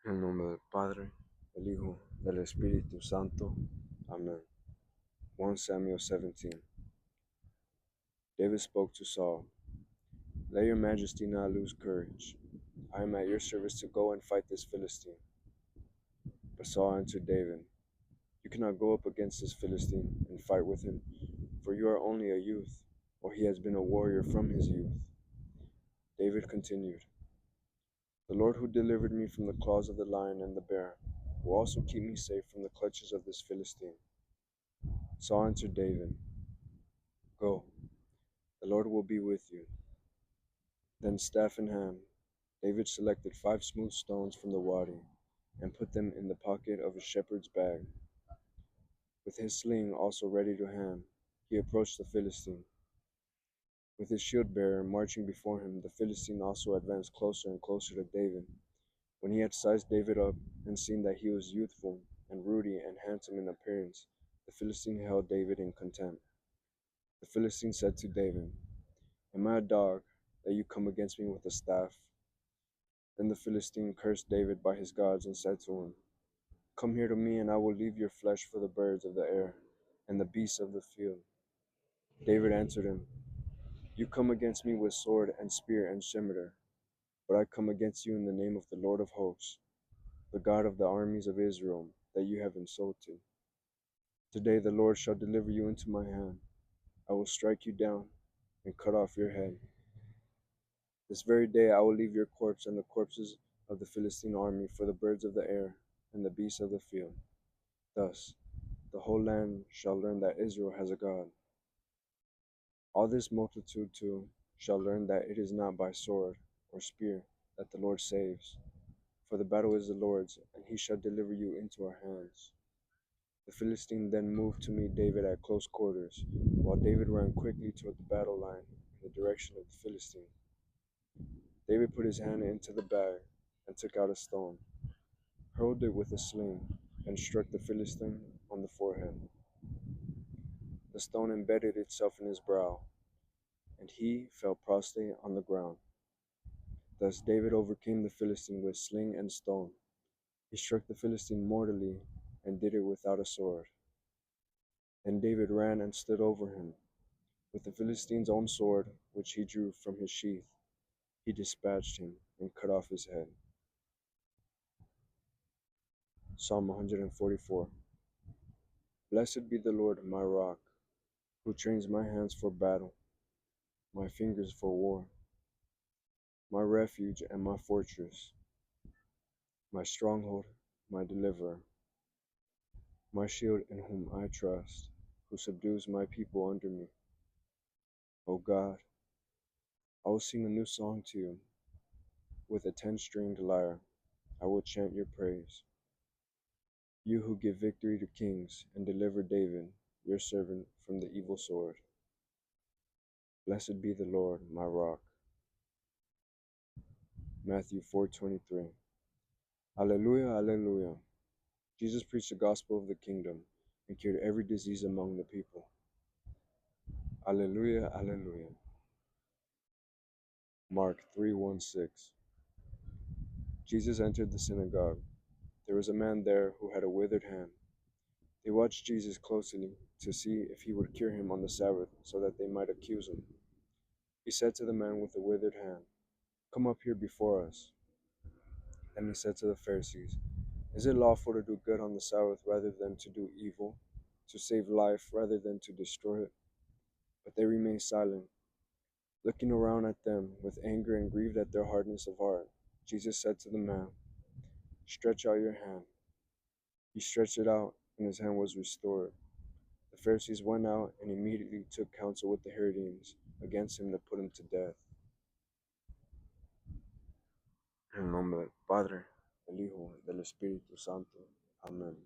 En el nombre del Padre, del Hijo, del Espíritu Santo. Amen. 1 Samuel 17. David spoke to Saul, "Let your majesty not lose courage. I am at your service to go and fight this Philistine." But Saul answered David, "You cannot go up against this Philistine and fight with him, for you are only a youth, while he has been a warrior from his youth." David continued, "The Lord who delivered me from the claws of the lion and the bear will also keep me safe from the clutches of this Philistine." Saul answered David, "Go, the Lord will be with you." Then, staff in hand, David selected 5 smooth stones from the wadi and put them in the pocket of his shepherd's bag. With his sling also ready to hand, he approached the Philistine. With his shield bearer marching before him, the Philistine also advanced closer and closer to David. When he had sized David up and seen that he was youthful and ruddy and handsome in appearance, the Philistine held David in contempt. The Philistine said to David, "Am I a dog, that you come against me with a staff?" Then the Philistine cursed David by his gods and said to him, "Come here to me, and I will leave your flesh for the birds of the air and the beasts of the field." David answered him, "You come against me with sword and spear and scimitar, but I come against you in the name of the Lord of hosts, the God of the armies of Israel, that you have insulted. Today the Lord shall deliver you into my hand. I will strike you down and cut off your head. This very day I will leave your corpse and the corpses of the Philistine army for the birds of the air and the beasts of the field. Thus the whole land shall learn that Israel has a God. All this multitude too shall learn that it is not by sword or spear that the Lord saves, for the battle is the Lord's, and he shall deliver you into our hands." The Philistine then moved to meet David at close quarters, while David ran quickly toward the battle line in the direction of the Philistine. David put his hand into the bag and took out a stone, hurled it with a sling, and struck the Philistine on the forehead. The stone embedded itself in his brow, and he fell prostrate on the ground. Thus David overcame the Philistine with sling and stone. He struck the Philistine mortally and did it without a sword. Then David ran and stood over him. With the Philistine's own sword, which he drew from his sheath, he dispatched him and cut off his head. Psalm 144. Blessed be the Lord, my rock, who trains my hands for battle, my fingers for war, my refuge and my fortress, my stronghold, my deliverer, my shield in whom I trust, who subdues my people under me. O God, I will sing a new song to you. With a 10-stringed lyre, I will chant your praise. You who give victory to kings and deliver David, your servant, from the evil sword. Blessed be the Lord, my rock. Matthew 4:23. Alleluia, alleluia. Jesus preached the gospel of the kingdom and cured every disease among the people. Alleluia, alleluia. Mark 3:1-6. Jesus entered the synagogue. There was a man there who had a withered hand. They watched Jesus closely to see if he would cure him on the Sabbath, so that they might accuse him. He said to the man with the withered hand, "Come up here before us." Then he said to the Pharisees, "Is it lawful to do good on the Sabbath rather than to do evil, to save life rather than to destroy it?" But they remained silent, looking around at them with anger and grieved at their hardness of heart. Jesus said to the man, "Stretch out your hand." He stretched it out, and his hand was restored. The Pharisees went out and immediately took counsel with the Herodians against him to put him to death. En nombre del Padre, del Hijo, del Espíritu Santo. Amén.